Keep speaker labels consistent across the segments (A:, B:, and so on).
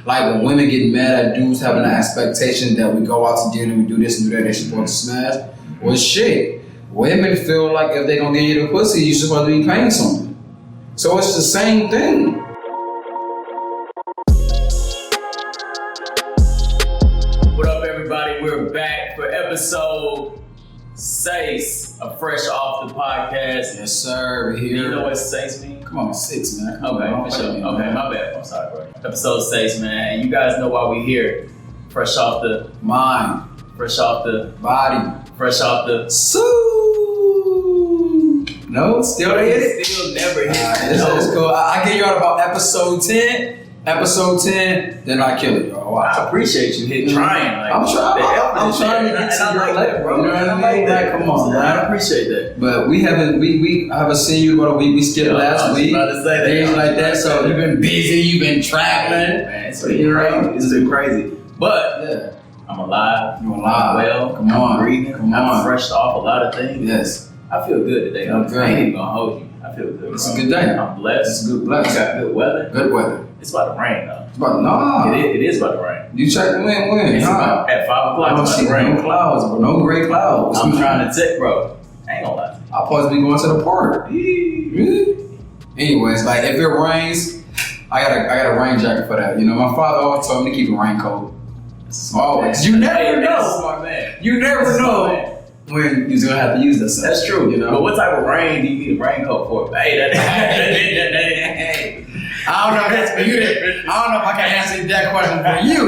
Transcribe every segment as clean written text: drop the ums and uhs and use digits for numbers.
A: Like when women get mad at dudes having the expectation that we go out to dinner, we do this and do that, they're supposed to smash. Well, shit. Women feel like if they gonna give you the pussy, you're supposed to be paying something. So it's the same thing.
B: What up, everybody? We're back for episode 6 of Fresh Off the Podcast.
A: Yes, sir. We're here.
B: You know what 6 means?
A: Come on, 6, man.
B: Okay, for sure. Okay, my bad. I'm sorry, bro. Episode 6, man. And you guys know why we're here. Fresh off the
A: mind,
B: fresh off the
A: body,
B: fresh off the
A: No, still hit it.
B: Still never hit it.
A: It's cool. I get you out about episode 10. Episode 10, then I kill it, y'all.
B: I appreciate you trying. Like,
A: I'm trying to get to your level, bro. You know what I mean? Like, come on, man.
B: I appreciate that.
A: But we haven't seen you about a week. We skipped last week.
B: About to say that.
A: Things like that. So you've been busy. You've been traveling.
B: Man, it's been crazy. It's been crazy. But
A: yeah.
B: I'm alive.
A: You're alive.
B: Well,
A: come on.
B: I'm breathing. I'm fresh off a lot of things.
A: Yes.
B: I feel good today. I ain't even gonna hold you. I feel good.
A: It's a good day.
B: I'm blessed.
A: It's a good blessing.
B: We got good weather.
A: Good weather.
B: It's about to rain though.
A: It's about
B: It is about to rain.
A: You check when?
B: It's about at 5 o'clock.
A: I don't see no clouds, bro. No gray clouds.
B: I'm trying to take, bro. I ain't gonna lie to you.
A: I'll probably be going to the park. Anyways, like if it rains, I got a rain jacket for that. You know, my father always told me to keep a raincoat. Always. You never know.
B: Smart man.
A: You never know when you're gonna have to use this.
B: That's true. You know. But what type of rain do you need a raincoat for? Hey,
A: I don't know if that's for you. I don't know if I can answer that question for you.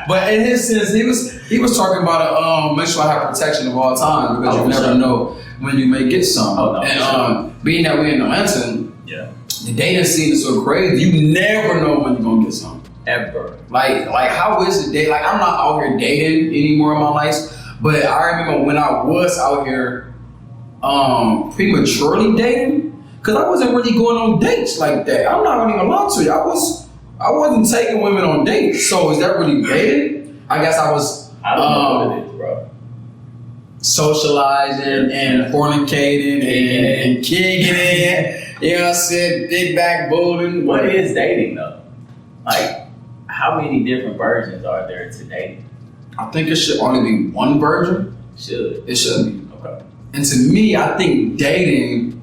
A: But in his sense, he was talking about make sure I have protection of all times because you never know when you may get some. And being that we're in Atlanta, the dating scene is so crazy. You never know when you're gonna get some.
B: Ever.
A: Like how is the date? Like I'm not out here dating anymore in my life, but I remember when I was out here prematurely dating. Cause I wasn't really going on dates like that. I'm not gonna even lie to you. I wasn't taking women on dates. So is that really dating? I guess I was.
B: I don't know what it is, bro.
A: Socializing and fornicating and kicking it. You know what I'm saying? Big back bowling.
B: What is dating though? Like, how many different versions are there to dating?
A: I think it should only be one version.
B: It
A: should be.
B: Okay.
A: And to me, I think dating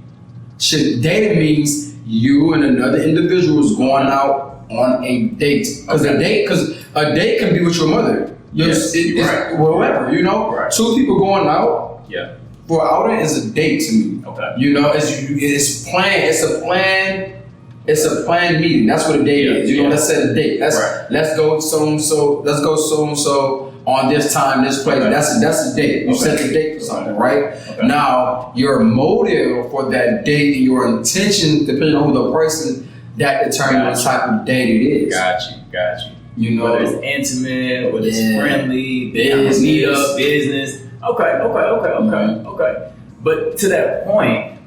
A: means you and another individual is going out on a date. Because a date can be with your mother. Whoever, you know? Right. Two people going out.
B: Yeah.
A: For outing is a date to me.
B: Okay.
A: You know, it's planned. It's a planned meeting. That's what a date is. You know, let's set a date. Let's go so and so on this time, this place. Okay. That's a date. You set the date for something, right? Okay. Now, your motive for that date and your intention, depending on who the person, that determines what type of date it is.
B: Got you.
A: You know,
B: whether it's intimate, whether it's friendly, business. Okay. But to that point,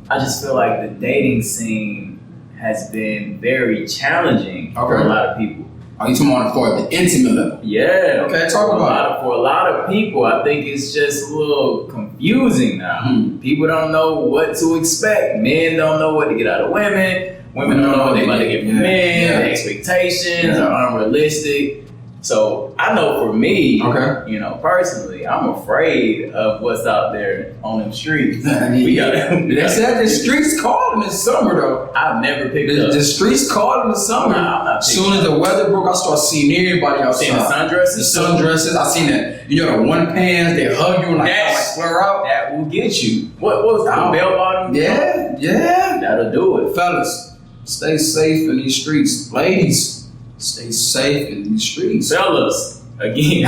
B: I just feel like the dating scene has been very challenging for a lot of people.
A: Are you talking about for the intimate level?
B: Yeah.
A: Okay, talk about it.
B: For a lot of people, I think it's just a little confusing now.
A: Mm-hmm.
B: People don't know what to expect. Men don't know what to get out of women. Women don't know what they're about to get from men. The expectations are unrealistic. So I know for me, you know, personally, I'm afraid of what's out there on them streets.
A: They said the streets called in the summer though.
B: I've never picked up.
A: The streets called in the summer. As soon as the weather broke, I started seeing everybody outside.
B: Seen the
A: sundresses. I seen that. You know, the one pants, they hug you and like flare out.
B: That will get you. What was that? Bell bottom?
A: Yeah.
B: That'll do it.
A: Fellas, stay safe in these streets. Ladies, stay safe in these streets.
B: Fellas, again,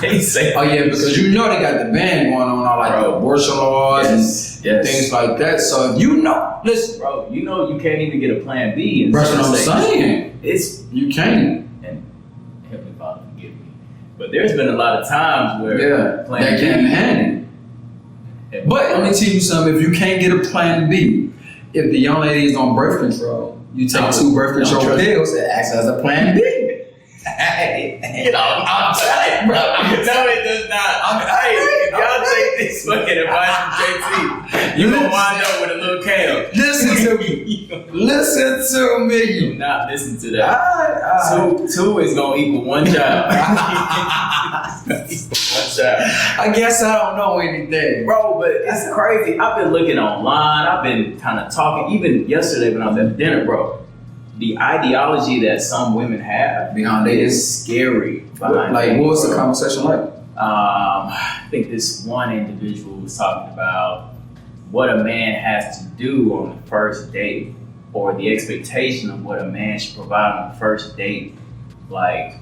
B: stay safe.
A: Oh yeah, because you know they got the ban going on, all like the abortion laws and things like that. So if you know, listen,
B: bro, you know you can't even get a plan B.
A: That's what I'm saying.
B: You can't. And Heavenly Father, forgive me, but there's been a lot of times where
A: plan B can't handle. But let me tell you something: if you can't get a plan B, if the young lady is on birth control. You take 2 birth control pills that acts as a plan B.
B: You know, I'm telling you, bro. No, it does not. If y'all take take this fucking advice from JT. You gonna wind up with a little Cam.
A: Listen to me. Listen to me.
B: Do not listen to that. Two is gonna equal one child. One child.
A: I guess I don't know anything,
B: bro. But it's crazy. I've been looking online. I've been kind of talking. Even yesterday when I was at dinner, bro. The ideology that some women have
A: behind it is
B: scary.
A: Like, what was the conversation like?
B: I think this one individual was talking about what a man has to do on the first date, or the expectation of what a man should provide on the first date. Like,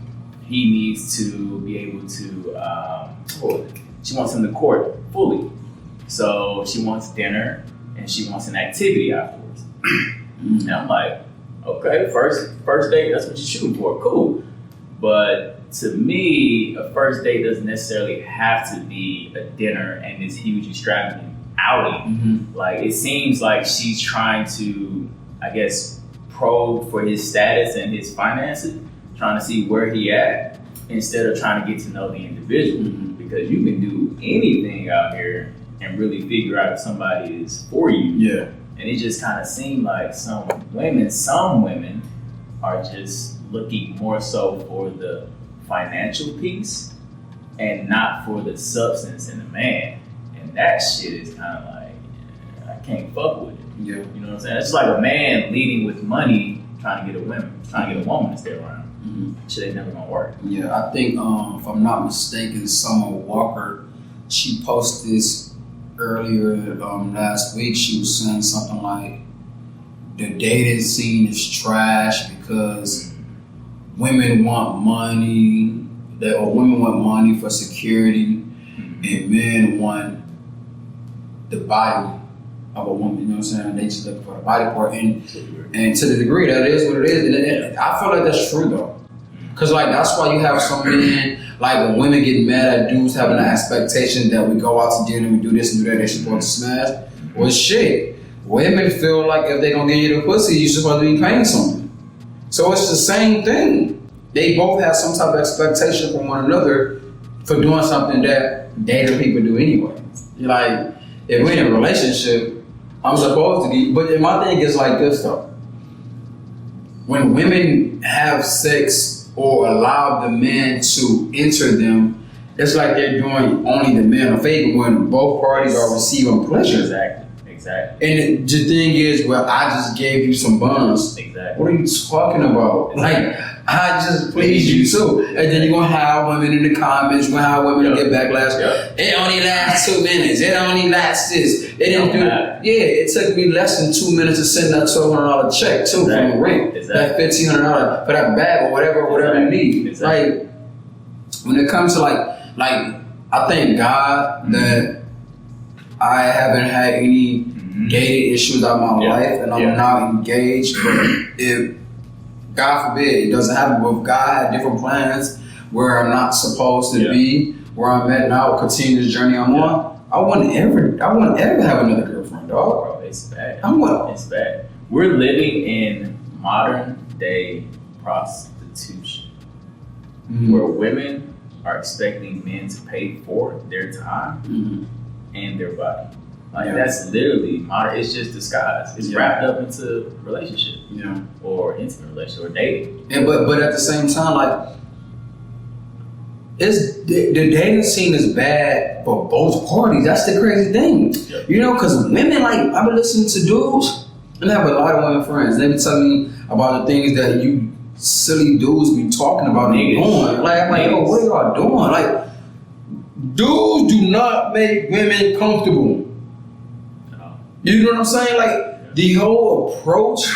B: he needs to be able to, she wants him to court fully. So she wants dinner and she wants an activity afterwards. And I'm like, okay, first date, that's what you're shooting for, cool. But to me, a first date doesn't necessarily have to be a dinner and this huge extravagant outing. Like, it seems like she's trying to, I guess, probe for his status and his finances, trying to see where he at, instead of trying to get to know the individual. Because you can do anything out here and really figure out if somebody is for you.
A: Yeah.
B: And it just kind of seemed like some women are just looking more so for the financial piece and not for the substance in the man. And that shit is kind of like, I can't fuck with it.
A: Yeah.
B: You know what I'm saying? It's like a man leading with money, trying to get a woman to stay around. Shit ain't never gonna work.
A: Yeah, I think, if I'm not mistaken, Summer Walker, she posted this earlier last week. She was saying something like the dating scene is trash because women want money, women want money for security, and men want the body of a woman. You know what I'm saying? They just look for the body part, and to the degree that is what it is. And I feel like that's true though, because like that's why you have so many. Like when women get mad at dudes having an expectation that we go out to dinner, we do this and do that, they're supposed to smash. Well, shit. Women feel like if they don't give you the pussy, you're supposed to be paying something. So it's the same thing. They both have some type of expectation from one another for doing something that dating people do anyway. Like, if we're in a relationship, I'm supposed to be, but my thing is like this though. When women have sex or allow the men to enter them, it's like they're doing only the man a favor when both parties are receiving pleasure.
B: Exactly.
A: And the thing is, well, I just gave you some buns.
B: Exactly.
A: What are you talking about? Like, I just pleased you too. And then you're going to have women in the comments, you're going to have women get backlash. It only lasts 2 minutes. It only lasts this. It didn't do it. Yeah, it took me less than 2 minutes to send that $1,200 check too from the rent. That $1,500 for that bag or whatever you need. Like, when it comes to like I thank God that I haven't had any dating issues out of my life, and I'm not engaged. But if God forbid it doesn't happen, but if God had different plans where I'm not supposed to be, where I'm at now, continue this journey I'm on, I wouldn't ever have another girlfriend, dog.
B: Bro, it's bad.
A: It's
B: bad. We're living in modern day prostitution, where women are expecting men to pay for their time and their body. Like, that's literally modern. It's just disguised. It's wrapped up into relationship, or intimate relationship, or dating.
A: And but at the same time, like, it's the dating scene is bad for both parties. That's the crazy thing, you know, because women, like, I've been listening to dudes, and I have a lot of women friends. They be telling me about the things that you silly dudes be talking about and doing. Like, I'm like, yo, what are y'all doing? Like, dudes do not make women comfortable. You know what I'm saying? Like, the whole approach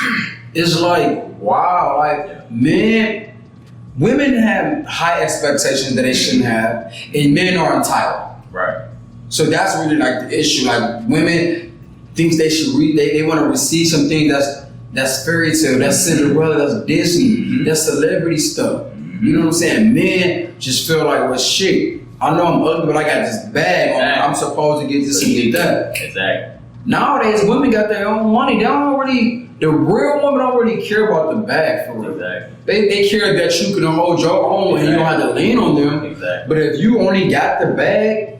A: is like, wow, like, women have high expectations that they shouldn't have, and men are entitled.
B: Right.
A: So that's really like the issue. Like, women think they should they want to receive something that's fairy tale, that's Cinderella, that's Disney, that's celebrity stuff. You know what I'm saying? Men just feel like, well, shit, I know I'm ugly, but I got this bag. I'm supposed to get this and get that.
B: Exactly.
A: Nowadays, women got their own money. The real women don't really care about the bag for real.
B: Exactly.
A: They care that you can hold your own and you don't have to lean on them.
B: Exactly.
A: But if you only got the bag,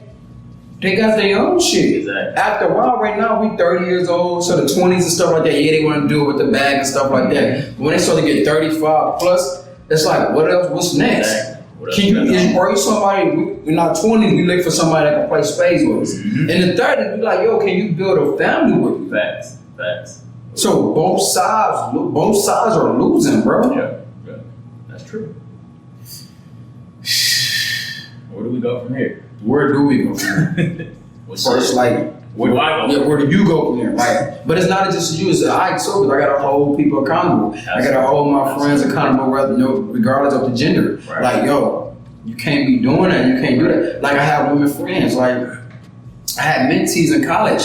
A: They got their own shit.
B: Exactly.
A: After a while, right now, we 30 years old, so the 20s and stuff like that, yeah, they want to do it with the bag and stuff like that. But when they start to get 35 plus, it's like, what else? What's next?
B: Exactly. What
A: Are you somebody, we're not 20, we look for somebody that can play spades with us. In the 30s, we like, yo, can you build a family with me?
B: Facts.
A: So both sides are losing, bro.
B: Yeah. That's true. Where do we go from here?
A: Where do we go from here? First, like,
B: where do I go?
A: Yeah, where do you go from here? Like, but it's not just you. It's I too. Because I gotta hold people accountable. I gotta hold my friends accountable, regardless of the gender.
B: Right.
A: Like, yo, you can't be doing that. You can't do that. Like, I have women friends. Like, I had mentees in college,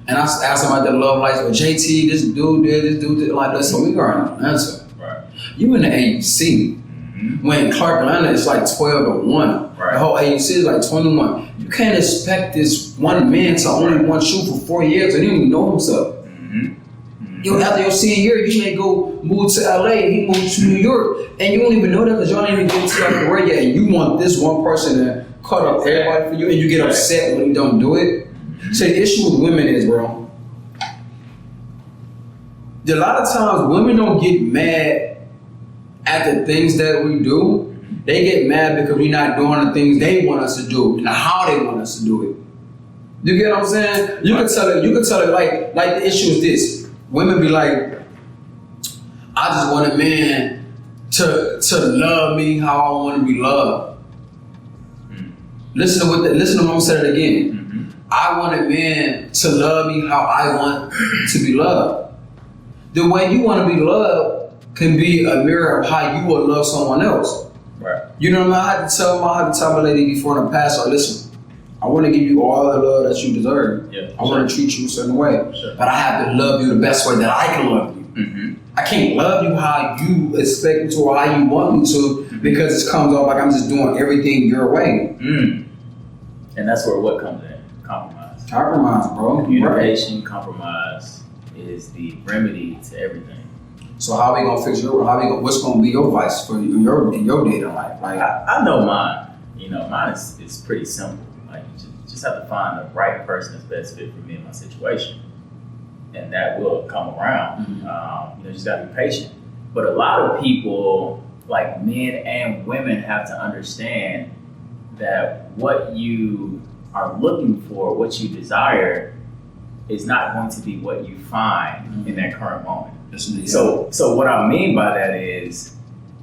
A: and I asked them about their love life. Well, JT, this dude did. Like, listen, we got an answer.
B: Right.
A: You in the AUC. When Clark Atlanta is like 12-1.
B: Right.
A: The whole AUC is like 21. You can't expect this one man to only want you for 4 years and he don't even know himself. Yo, after your senior year, you may go move to LA and he moves to New York. And you don't even know that because y'all ain't even get to that career yet. And you want this one person to cut up everybody for you and you get upset when he don't do it. So the issue with women is, bro, a lot of times women don't get mad at the things that we do. They get mad because we're not doing the things they want us to do and how they want us to do it. You get what I'm saying? You can tell it like the issue is this. Women be like, I just want a man to love me how I want to be loved. Listen to what I'm saying again. I want a man to love me how I want to be loved. The way you want to be loved can be a mirror of how you would love someone else.
B: Right.
A: You know what I had to tell my lady before in the past, listen, I want to give you all the love that you deserve.
B: Yeah,
A: I want to treat you a certain way.
B: Sure.
A: But I have to love you the best way that I can love you. I can't love you how you expect me to or how you want me to because it comes off like I'm just doing everything your way.
B: And that's where what comes in? Compromise.
A: Compromise, bro.
B: Communication, compromise is the remedy to everything.
A: So how we gonna fix what's gonna be your advice for your dating life? Like
B: I know mine. You know, mine is pretty simple. Like you just have to find the right person that's best fit for me and my situation, and that will come around. You just gotta be patient. But a lot of people, like men and women, have to understand that what you are looking for, what you desire, is not going to be what you find in that current moment. So what I mean by that is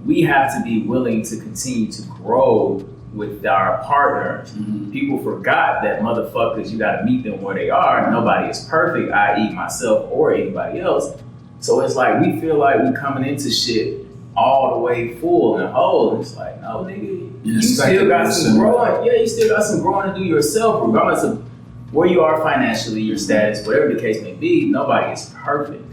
B: we have to be willing to continue to grow with our partners. People forgot that motherfuckers, you gotta meet them where they are. Nobody is perfect, i.e. myself or anybody else. So it's like we feel like we coming into shit all the way full and whole. And it's like, no nigga, you still got some growing. Yeah, you still got some growing to do yourself, regardless of where you are financially, your status, whatever the case may be. Nobody is perfect.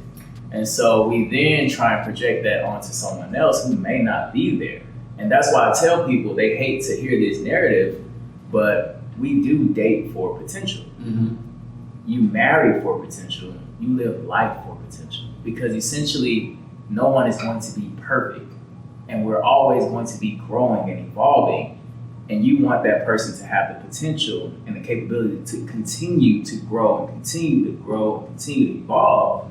B: And so we then try and project that onto someone else who may not be there. And that's why I tell people they hate to hear this narrative, but we do date for potential. You marry for potential. You live life for potential. Because essentially, no one is going to be perfect. And we're always going to be growing and evolving. And you want that person to have the potential and the capability to continue to grow and continue to grow and continue to evolve.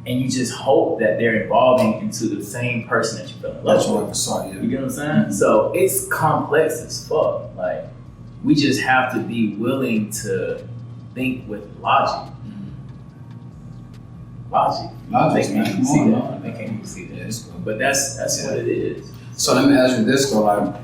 B: And you just hope that they're evolving into the same person that you fell in love with. You get what I'm saying? So it's complex as fuck. Like, we just have to be willing to think with logic. Logic, man. They can't even see that. But that's what it is.
A: So let me ask you this though, like,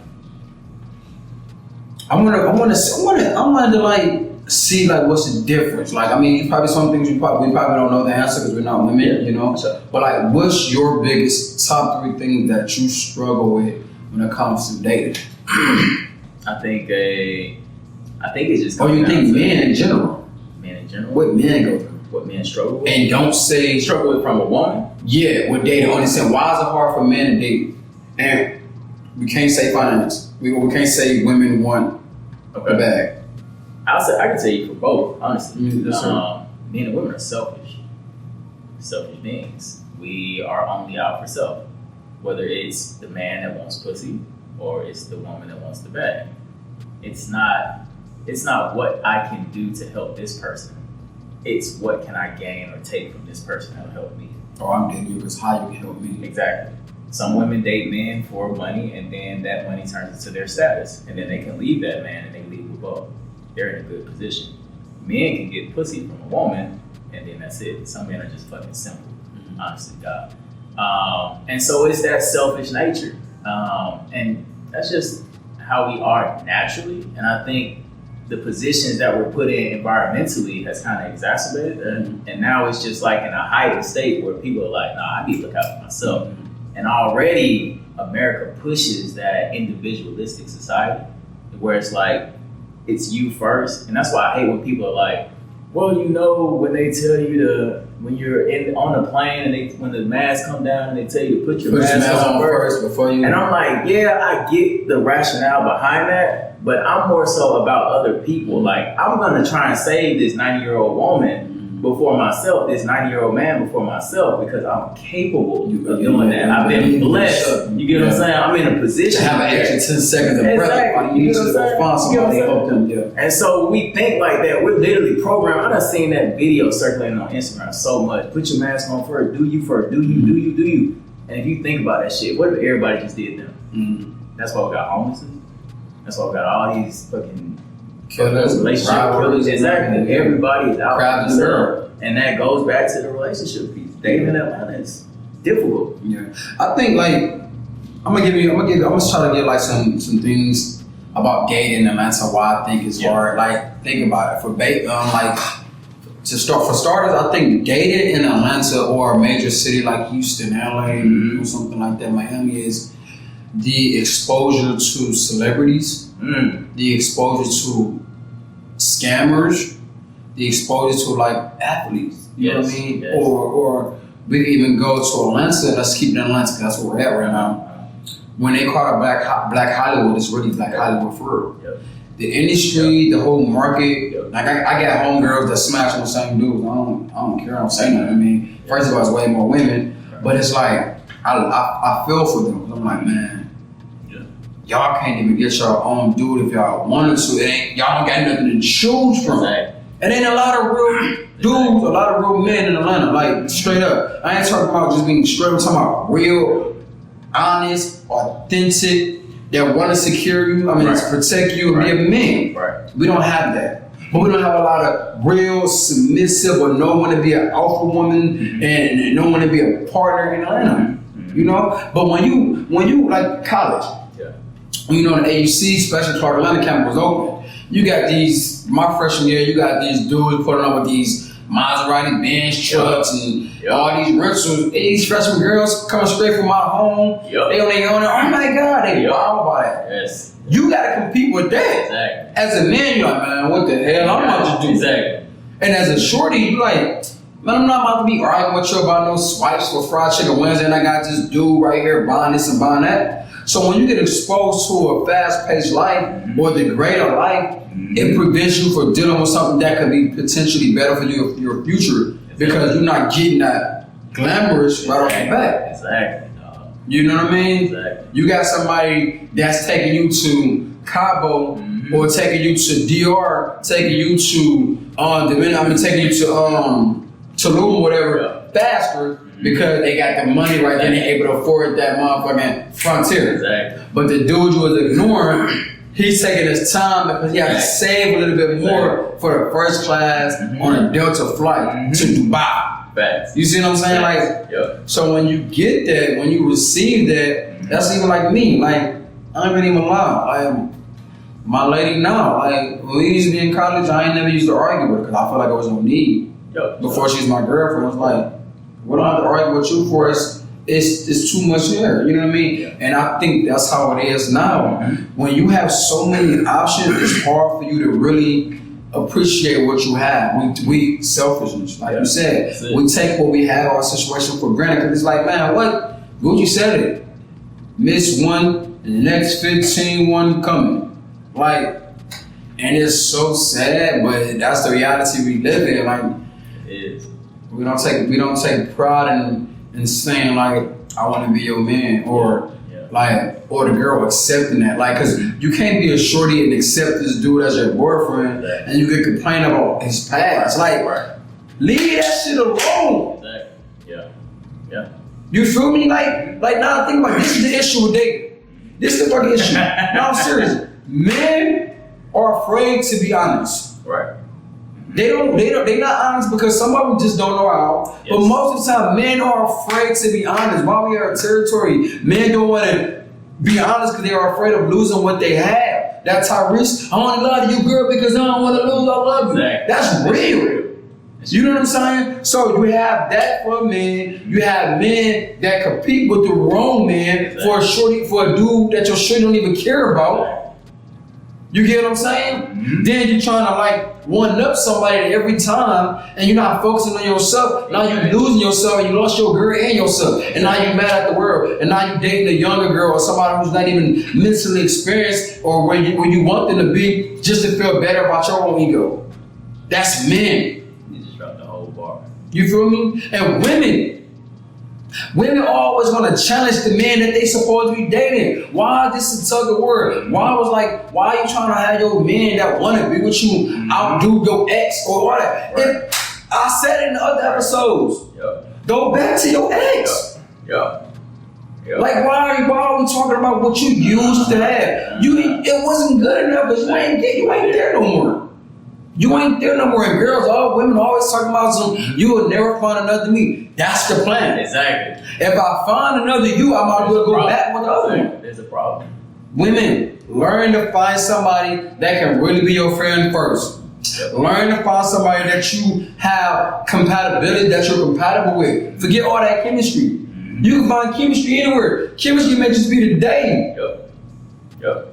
A: I want to like see like what's the difference. Like, I mean, probably some things we probably don't know the answer because we're not women, you know.
B: Sure.
A: But like, what's your biggest top 3 things that you struggle with when it comes to dating?
B: I think it's just.
A: Or you think men in general?
B: Men in general.
A: What men go through?
B: What men struggle with?
A: And don't say
B: struggle with from a woman.
A: Yeah, with dating. Understand why is it hard for men to date? And we can't say finance. We can't say women want a bag.
B: I can tell you for both, honestly.
A: Yes,
B: men and women are selfish beings. We are only out for self. Whether it's the man that wants pussy or it's the woman that wants the bag. It's not it's not what I can do to help this person. It's what can I gain or take from this person that'll help me.
A: Or I'm dating you because how you can help me.
B: Exactly. Some women date men for money, and then that money turns into their status, and then they can leave that man and they leave with both. They're in a good position. Men can get pussy from a woman, and then that's it. Some men are just fucking simple, honestly, God. And so it's that selfish nature, and that's just how we are naturally. And I think the positions that we're put in environmentally has kind of exacerbated that. And now it's just like in a heightened state where people are like, nah, I need to look out for myself. And already America pushes that individualistic society where it's like, it's you first. And that's why I hate when people are like, well, you know, when they tell you when you're on the plane and when the mask come down and they tell you to put your mask on first
A: before you.
B: And I'm like, yeah, I get the rationale behind that, but I'm more so about other people. Like, I'm gonna try and save this 90-year-old woman before myself, this 90-year-old man before myself, because I'm capable of doing that. I've been blessed. You get what I'm saying? I'm in a position
A: to have an extra 10 seconds of breath. You need to go find somebody to help them. Yeah.
B: And so we think like that. We're literally programmed. I done seen that video circulating on Instagram so much. Put your mask on first. Do you first. Do you. And if you think about that shit, what if everybody just did them? That's why we got homelessness. That's why we got all these fucking
A: killers,
B: relationship killers. Exactly. Everybody is out for themselves. And that goes back to the relationship piece. Dating in Atlanta is difficult.
A: Yeah. I think like I'm gonna try to give like some things about dating in Atlanta why I think it's hard. Like, think about it. For starters, I think dating in Atlanta or a major city like Houston, LA, or something like that, Miami, is the exposure to celebrities, the exposure to scammers, the exposure to like athletes. You know what I mean? Yes. Or we can even go to Atlanta. Let's keep it in Atlanta because that's where we're at right now. When they call it Black Hollywood, it's really Black Hollywood for real. Yep. The industry, the whole market. Like I got homegirls that smash on the same dudes. I don't care. I don't say nothing. I mean, first of all, it's way more women, but it's like I feel for them. I'm like, man, y'all can't even get your own dude if y'all wanted to. Y'all don't got nothing to choose from. Exactly. And ain't a lot of real dudes, a lot of real men in Atlanta. Like, straight up. I ain't talking about just being straight. I'm talking about real, honest, authentic, that want to secure you, to protect you and be a man. Right. We don't have that. But we don't have a lot of real submissive or no one to be an alpha woman and no one to be a partner in Atlanta. You know? But when you like college, when you know the AUC, Special Clark Atlanta campus was open, you got these, my freshman year, you got these dudes putting up with these Maserati Benz trucks and all these rentals. These freshman girls coming straight from my home. They on their own. Oh my God, they wild by it. Yes. You gotta compete with that. Exactly. As a man, you're like, man, what the hell I'm about to do? Exactly. And as a shorty, you like, man, I'm not about to be arguing with you about no swipes for fried chicken Wednesday and I got this dude right here buying this and buying that. So when you get exposed to a fast-paced life or the greater life, it prevents you from dealing with something that could be potentially better for your future because you're not getting that glamorous right off the bat. Exactly. You know what I mean? Exactly. You got somebody that's taking you to Cabo or taking you to DR, taking you to taking you to Tulum or whatever faster. Because they got the money right there and they're able to afford that motherfucking frontier. Exactly. But the dude you was ignoring, he's taking his time because he had to save a little bit more for the first class on a Delta flight to Dubai. Facts. You see what I'm saying? Like, so when you get that, when you receive that, that's even like me. Like, I ain't even lie. Like, my lady now, like, when we used to be in college, I ain't never used to argue with her because I felt like there was no need. Before she's my girlfriend, I was like, what do I have to argue with you for? It's too much here, you know what I mean? And I think that's how it is now. When you have so many options, it's hard for you to really appreciate what you have. We selfishness, like you said, we take what we have, our situation for granted. Because it's like, man, what? Gucci said it. Miss one, and the next 15 one coming. Like, and it's so sad, but that's the reality we live in. Like, it is. We don't take pride in saying like I want to be your man or Like, or the girl accepting that. Like, cause you can't be a shorty and accept this dude as your boyfriend and you can complain about his past. Like, leave that shit alone.
B: Yeah.
A: You feel me? Like now think about it. This is the issue with dating. This is the fucking issue. Now I'm serious. Men are afraid to be honest.
B: Right.
A: They're not honest because some of them just don't know how. Yes. But most of the time, men are afraid to be honest. While we are in territory, men don't want to be honest because they are afraid of losing what they have. That Tyrese, I only love you, girl, because I don't want to lose. I love you.
B: Exactly.
A: That's real. You know what I'm saying? So you have that for men. You have men that compete with the wrong man for a dude that your shorty don't even care about. You get what I'm saying? Mm-hmm. Then you're trying to like one up somebody every time, and you're not focusing on yourself. Now you're losing yourself, and you lost your girl and yourself, and now you're mad at the world, and now you're dating a younger girl or somebody who's not even mentally experienced or where you want them to be, just to feel better about your own ego. That's men. You feel me? And women always want to challenge the man that they supposed to be dating. Why is this a tug of war? Why are you trying to have your man that want to be with you outdo your ex or what? Right. I said it in the other episodes. Yep. Go back to your ex.
B: Yep.
A: Like why are we talking about what you used to have? It wasn't good enough, but you ain't there no more. You ain't there no more. And girls, all women always talking about you will never find another me. That's the plan.
B: Exactly.
A: If I find another you, I might as well go back with the other one.
B: There's a problem.
A: Women, learn to find somebody that can really be your friend first. Yep. Learn to find somebody that you have compatibility, that you're compatible with. Forget all that chemistry. Mm-hmm. You can find chemistry anywhere. Chemistry may just be the day.
B: Yep.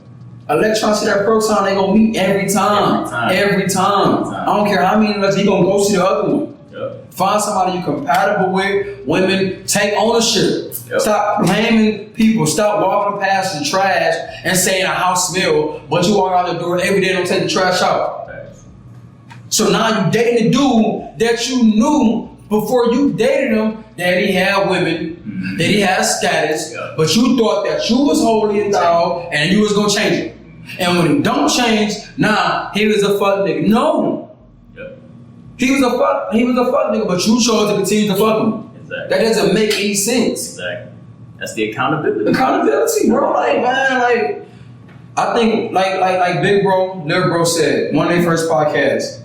A: Electron to that proton, they gonna meet every time. Every time. I don't care how many unless you gonna go see the other one. Yep. Find somebody you're compatible with. Women, take ownership. Yep. Stop blaming people. Stop walking past the trash and saying a house smell, but you walk out the door every day and don't take the trash out. Thanks. So now you dating a dude that you knew before you dated him that he had women, that he had status, but you thought that you was holy and thou and you was gonna change it. And when he don't change, he was a fuck nigga. No. Yep. He was a fuck nigga, but you chose to continue to fuck him. Exactly. That doesn't make any sense. Exactly.
B: That's the accountability.
A: Accountability, bro. I think like Big Bro, Little Bro said, one of their first podcasts,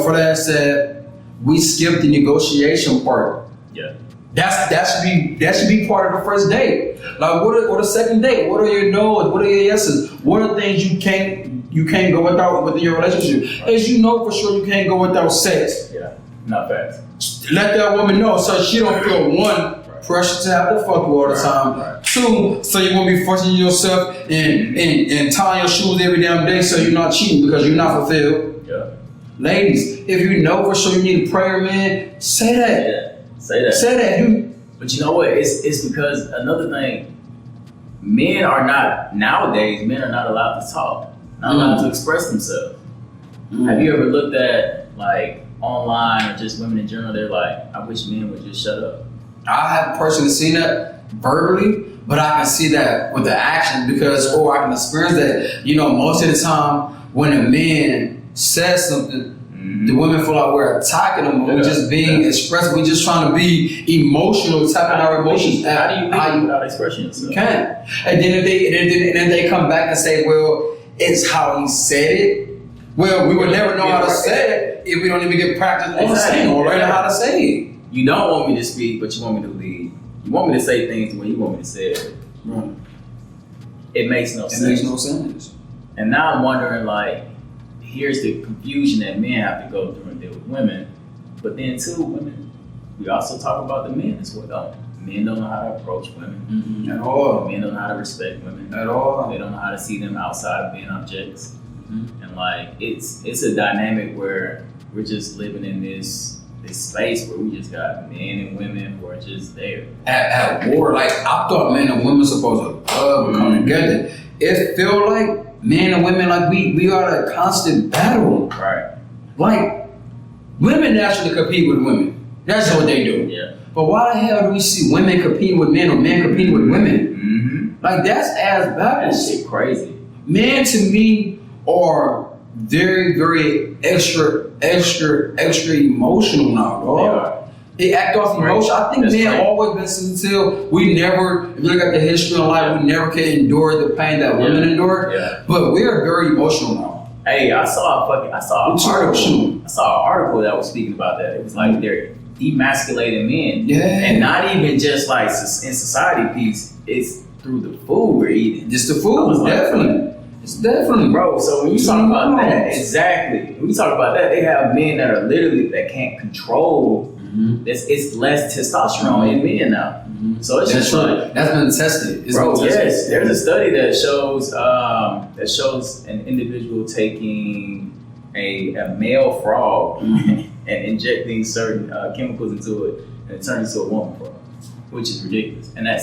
A: for that said, we skipped the negotiation part. Yeah. That should be part of the first date. Like what the second date? What are your no's? What are your yeses? What are things you can't go without within your relationship? As you know for sure you can't go without sex.
B: Yeah. Not fast.
A: Let that woman know so she don't feel one, pressure to have to fuck you all the time. Right. Two, so you won't be forcing yourself and tying your shoes every damn day so you're not cheating because you're not fulfilled. Yeah. Ladies, if you know for sure you need a prayer, man, say that.
B: Yeah. Say that. But you know what? It's because another thing, men are not allowed to talk, not allowed to express themselves. Have you ever looked at like online or just women in general? They're like, I wish men would just shut up.
A: I haven't personally seen that verbally, but I can see that with the action or I can experience that. Most of the time when a man says something, the women feel like we're attacking them. We're just being expressive. We're just trying to be emotional, tapping our emotions.
B: How do you leave without expressing yourself?
A: You can't. And then if they come back and say, well, it's how he said it. Well, we would never know how to say it if we don't even get practice on saying or learn how to say it.
B: You don't want me to speak, but you want me to lead. You want me to say things the way you want me to say it.
A: Right.
B: It makes no sense.
A: It makes no sense.
B: And now I'm wondering, here's the confusion that men have to go through and deal with women. But then too, women, we also talk about the men as well. Men don't know how to approach women.
A: At all.
B: Men don't know how to respect women.
A: At all.
B: They don't know how to see them outside of being objects. And it's a dynamic where we're just living in this space where we just got men and women who are just there.
A: At war, I thought men and women supposed to love and come together. It feel like men and women, we are a constant battle.
B: Right.
A: Women naturally compete with women. That's what they do.
B: Yeah.
A: But why the hell do we see women competing with men or men competing with women? Like that's ass backwards.
B: That shit crazy.
A: Men to me are very, very extra emotional now, dog. They act off emotion. I think men always been sensitive. We never, if you look at the history of life, we never can endure the pain that women endure. Yeah. But we are very emotional now.
B: Hey, I saw an article that was speaking about that. It was like they're demasculating men.
A: Yeah.
B: And not even just like in society piece, it's through the food we're eating.
A: Just the food, definitely. It's definitely,
B: bro. So when you talk about that, exactly. When you talk about that, they have men that are literally that can't control. It's less testosterone in men now. So it's just like
A: that's been tested.
B: Bro, yes. There's a study that shows an individual taking a male frog and injecting certain chemicals into it, and it turns into a woman frog, which is ridiculous. And I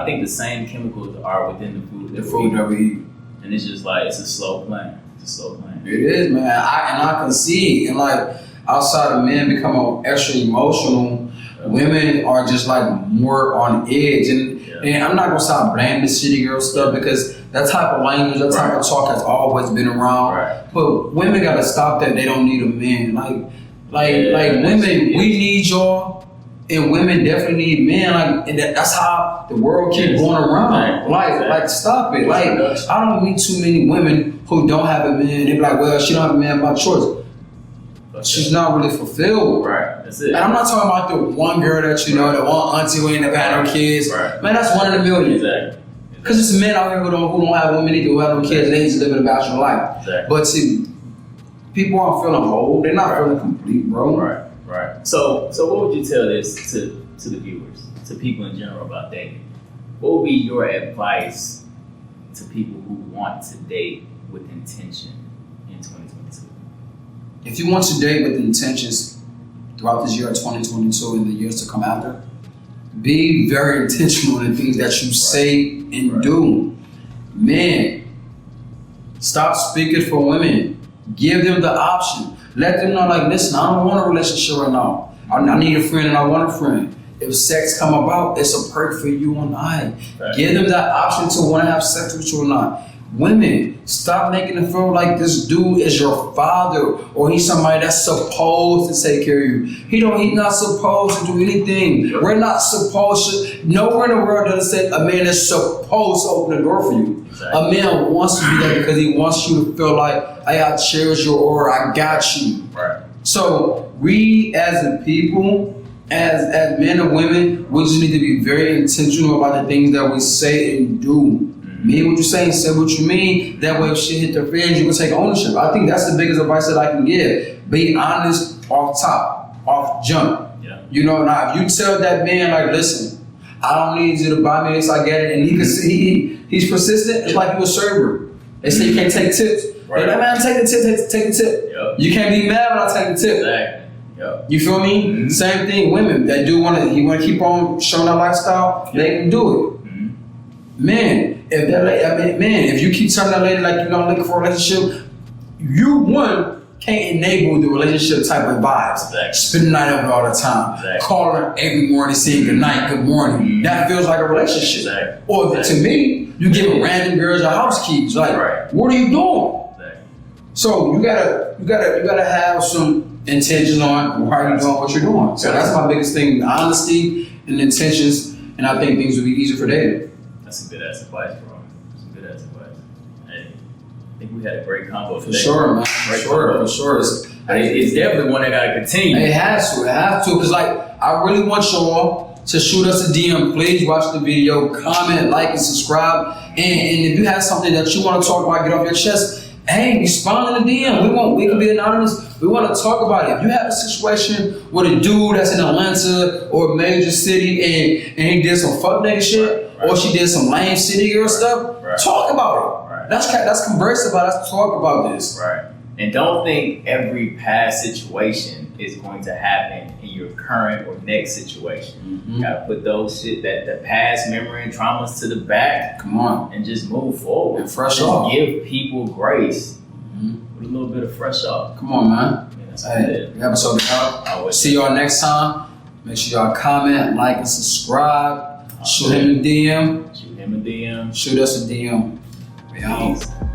B: think the same chemicals are within the food that we eat. And it's just like it's a slow plan. It
A: is, man. I can see, and like outside of men becoming extra emotional, women are just like more on edge. And I'm not gonna stop blaming the city girl stuff because that type of language, that type of talk has always been around. But women gotta stop that. They don't need a man. Like women, we need y'all. And women definitely need men. Like, and that's how the world keeps going around. Like, stop it. Like, I don't meet too many women who don't have a man. They be like, well, she don't have a man by choice. She's not really fulfilled.
B: Right. That's it.
A: And I'm not talking about the one girl that you know, that one auntie who ain't never had no kids. Right. Man, that's one in a million. Exactly. Because it's men out here who don't have women either, who have no kids. They just living a bachelor life. Exactly. But see, people aren't feeling whole. They're not feeling complete, bro.
B: Right. So what would you tell this to the viewers, to people in general about dating? What would be your advice to people who want to date with intention in 2022?
A: If you want to date with intentions throughout this year of 2022 and the years to come after, be very intentional in the things that you say and do. Men, stop speaking for women. Give them the option. Let them know, like, listen, I don't want a relationship right now. I need a friend and I want a friend. If sex come about, it's a perk for you and I. Right. Give them that option to want to have sex with you or not. Women, stop making them feel like this dude is your father or he's somebody that's supposed to take care of you. He's not supposed to do anything. Yep. We're not supposed to. Nowhere in the world does it say a man is supposed to open the door for you. Exactly. A man wants to be there because he wants you to feel like, I cherish your aura, I got you.
B: Right.
A: So we as a people, as men and women, we just need to be very intentional about the things that we say and do. Mean what you say and say what you mean. That way if shit hit their fans, you can take ownership. I think that's the biggest advice that I can give. Be honest off top, off jump. Yeah. You know, now if you tell that man, like, listen, I don't need you to buy me this, I get it, and he's persistent, it's like you a server. They say you can't take tips. Right. They're like, man, take the tip. Yep. You can't be mad when I take the tip.
B: Exactly. Yep.
A: You feel me? Mm-hmm. Same thing, women that do want to keep on showing that lifestyle, they can do it. Man, if you keep telling that lady like you're not looking for a relationship, you can't enable the relationship type of vibes.
B: Exactly.
A: Spending the night over all the time, calling her every morning, saying good night, good morning. That feels like a relationship.
B: Exactly.
A: Or to me, you giving random girls your house keys. Like, what are you doing? So you gotta have some intentions on how you're doing what you're doing. So that's my biggest thing: honesty and intentions, and I think things will be easier for dating.
B: That's some good ass advice, bro. Hey, I think we had a great combo today.
A: For sure, man. For sure.
B: It's definitely one that gotta continue.
A: It has to, because like I really want y'all to shoot us a DM. Please watch the video, comment, like, and subscribe. And if you have something that you want to talk about, get off your chest. Hey, respond in the DM. We can be anonymous. We want to talk about it. If you have a situation with a dude that's in Atlanta or a major city and he did some fuck nigga shit, or she did some lame city girl stuff, talk about it. Right. Let's converse about it. Let's talk about this.
B: Right. And don't think every past situation is going to happen in your current or next situation. Mm-hmm. You gotta put those the past memory and traumas to the back.
A: Come on.
B: And just move forward.
A: And fresh off.
B: Give people grace with a little bit of fresh off.
A: Come on, man. Yeah, that's the episode is out. See y'all next time. Make sure y'all comment, like, and subscribe. Shoot him a DM.
B: him a DM.
A: Shoot us a DM. We out.
B: Peace.